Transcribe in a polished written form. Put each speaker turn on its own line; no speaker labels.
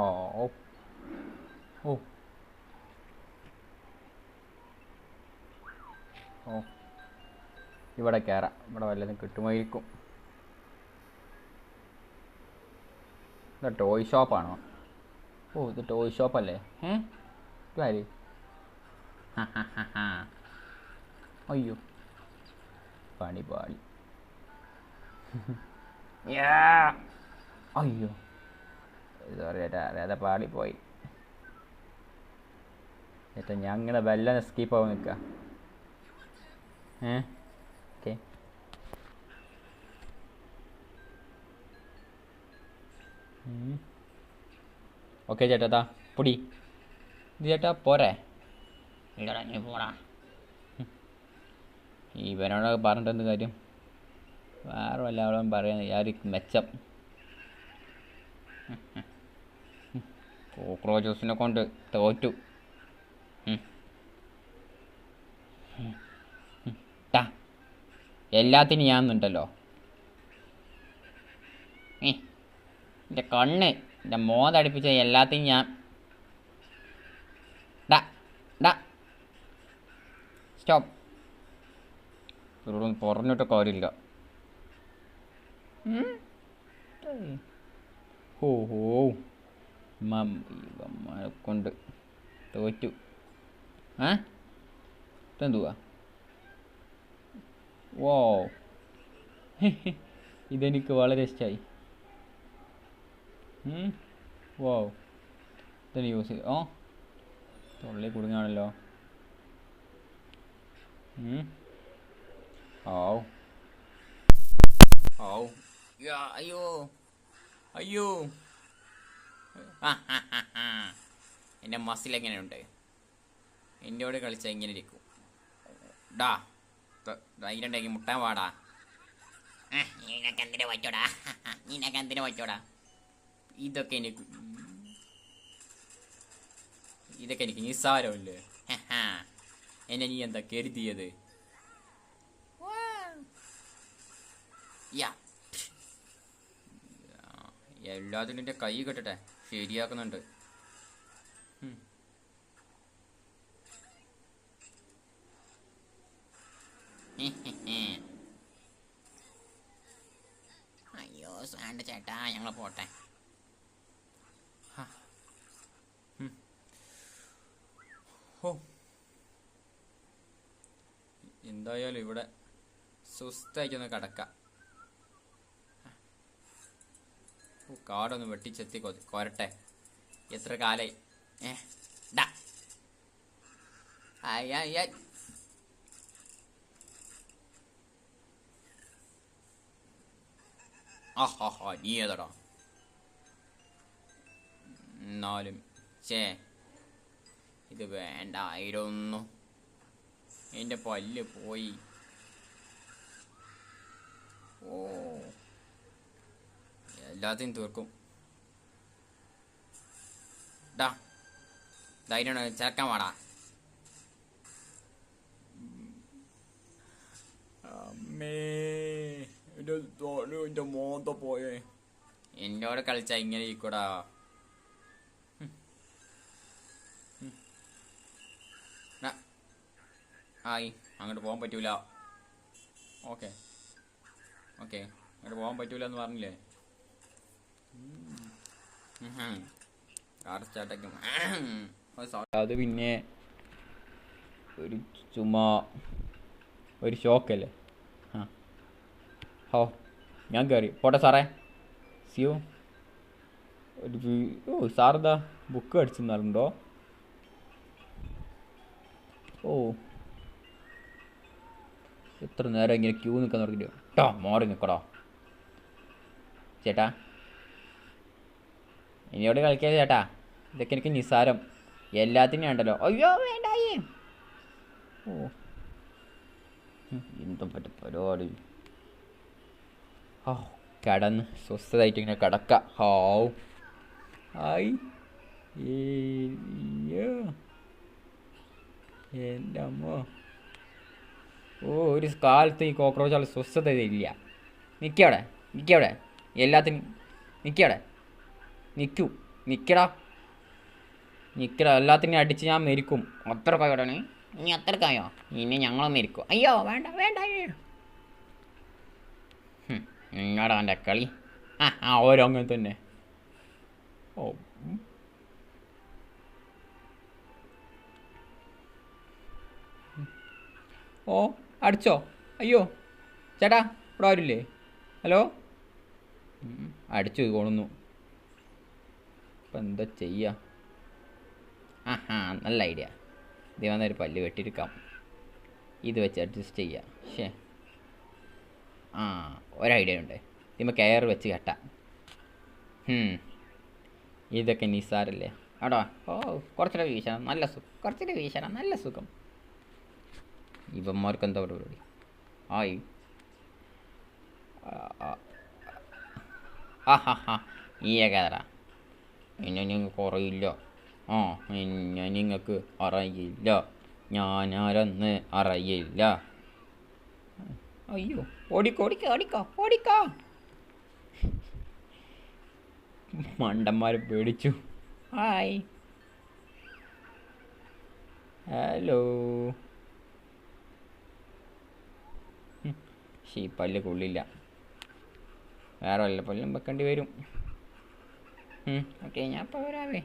ഓ ഓ ഓ ഇവിടെ കയറാം. ഇവിടെ വല്ലതും കിട്ടുമായിരിക്കും. ഇത് ടോയ് ഷോപ്പാണോ? ഓ, ഇത് ടോയ് ഷോപ്പല്ലേ? ഇതാര്? അയ്യോ, പണി പാളി. അയ്യോ, സോറി ചേട്ടാ, അതായത് പാളിപ്പോയി ചേട്ടാ. ഞാൻ ഇങ്ങനെ വെല്ലം സ്കീപ്പ് ആവാൻ നിൽക്കുക. ഓക്കെ. ഓക്കെ ചേട്ടാ, പൊടി ഇത് ചേട്ടാ പോരെ? ഇല്ലടാ, നീ പോടാ. ഇവനോട് പറഞ്ഞിട്ട് എന്ത് കാര്യം? വേറെ വല്ലവളും പറയാൻ യാതൊരു മെച്ചം. കോക്രോച്ചസിനെ കൊണ്ട് തോറ്റു. എല്ലാത്തിനും ഞാനുണ്ടല്ലോ. എൻ്റെ കണ്ണ്, എൻ്റെ മോതടിപ്പിച്ച എല്ലാത്തിനും ഞാൻ. സ്റ്റോപ്പ്. പറഞ്ഞിട്ട് കാര്യമില്ല. ഓഹോ, ഇവന്മാരെ കൊണ്ട് തോറ്റു. ഇതെന്തുവാ? വോ, ഇതെനിക്ക് വളരെ ഇഷ്ടമായി. വോ, ഇതെന്നെ യൂസ് ചെയ്ത്. തൊള്ളി കുടുങ്ങാണല്ലോ. അയ്യോ അയ്യോ, എൻ്റെ മസിൽ എങ്ങനെയുണ്ട്? എന്നോട് കളിച്ചാൽ ഇങ്ങനെ ഇരിക്കും. ധൈര്യമുണ്ടെങ്കിൽ മുട്ടാൻ പാടാ. നിനക്കെന്തിനു പറ്റോടാ? ഇതൊക്കെ എനിക്ക് നിസ്സാരമല്ലേ? എന്നെ നീ എന്താ കരുതിയത്? എല്ലാത്തിനും എൻ്റെ കൈ കെട്ടട്ടെ, ശരിയാക്കുന്നുണ്ട്. അയ്യോ സാണ്ട ചേട്ടാ, ഞങ്ങൾ പോട്ടെ. എന്തായാലും ഇവിടെ സുസ്ഥമായിട്ടൊന്ന് കിടക്കാം. കാടൊന്ന് വെട്ടിച്ചെത്തി കൊരട്ടെ. എത്ര കാലായി? നീ ഏതടാ? എന്നാലും ഇത് വേണ്ടായിരുന്നു. എൻ്റെ പല്ല് പോയി. എല്ലാത്തിനും തീർക്കും. ധൈര്യം ചേർക്കാൻ പാടാ. അമ്മേ, എൻ്റെ മോന്ത പോയേ. എന്നോട് കളിച്ചാ ഇങ്ങനെ ഇരിക്കൂടാ. അങ്ങോട്ട് പോകാൻ പറ്റൂല. ഓക്കെ, അങ്ങോട്ട് പോകാൻ പറ്റൂല എന്ന് പറഞ്ഞില്ലേ? കാർ സ്റ്റാർട്ടാക്കും. അത് പിന്നെ ഒരു ചുമ്മാ ഒരു ഷോക്കല്ലേ? ഞാൻ കയറി പോട്ടെ സാറേ. സിയോ, സാറെന്താ ബുക്ക് അടിച്ചെന്നാലുണ്ടോ? ഓ എത്ര നേരം ഇങ്ങനെ ക്യൂ നിൽക്കാൻ തുടങ്ങിയിട്ട് കേട്ടോ മോറി നിൽക്കടോ ചേട്ടാ ഇനിയോട് കളിക്കാതെ ചേട്ടാ ഇതൊക്കെ എനിക്ക് നിസ്സാരം എല്ലാത്തിനും ഉണ്ടല്ലോ അയ്യോ വേണ്ടായേ ഓ എന്തും പറ്റും പരിപാടി ഓ കിടന്ന് സ്വസ്ഥതായിട്ട് ഇങ്ങനെ കിടക്കാം ഹാവ് ഹായ് എൻ്റെ അമ്മോ ഓ ഒരു കാലത്ത് ഈ കോക്രോച്ചുകൾ സ്വസ്ഥത ഇല്ല നിൽക്കവിടെ നിൽക്കവിടെ എല്ലാത്തിനും നിൽക്കവിടെ നിൽക്കടാ എല്ലാത്തിനും അടിച്ച് ഞാൻ മരിക്കും അത്ര കായോടാണ് ഇനി അത്ര കായോ ഇനി ഞങ്ങളും മരിക്കും അയ്യോ വേണ്ട വേണ്ട നിങ്ങടാ എൻ്റെ കളി ഓരോ അങ്ങനെ തന്നെ ഓ ഓ അടിച്ചോ അയ്യോ ചേട്ടാ ഇവിടെ ആരില്ലേ ഹലോ അടിച്ചു കൊണുന്നു ഇപ്പം എന്താ ചെയ്യുക നല്ല ഐഡിയ ഇത് വന്നൊരു പല്ല് വെട്ടിയെടുക്കാം ഇത് വെച്ച് അഡ്ജസ്റ്റ് ചെയ്യുക ശേ ഒരു ഐഡിയ ഉണ്ട് ഇതിമ്മ കെയർ വെച്ച് കെട്ടാം ഇതൊക്കെ നിസ്സാരല്ലേ ആടോ ഓ കുറച്ചുകൂടെ വീശണം നല്ല സുഖം കുറച്ചുകൂടെ വീശണം നല്ല സുഖം ഇവന്മാർക്ക് എന്താ പരിപാടി ആയി ഈ ഏകാതറ ഇനി നിങ്ങൾക്ക് അറിയില്ല ഇനി നിങ്ങൾക്ക് അറിയില്ല ഞാനാരെന്ന് അറിയില്ല അയ്യോ ഓടിക്കോ മണ്ടന്മാർ പേടിച്ചു ഹായ് ഹലോ ഈ പല്ല് കൊള്ളില്ല വേറെ വല്ല പല്ലും വെക്കേണ്ടി വരും ഓക്കെ ഞാൻ ഇപ്പോൾ വരാവേ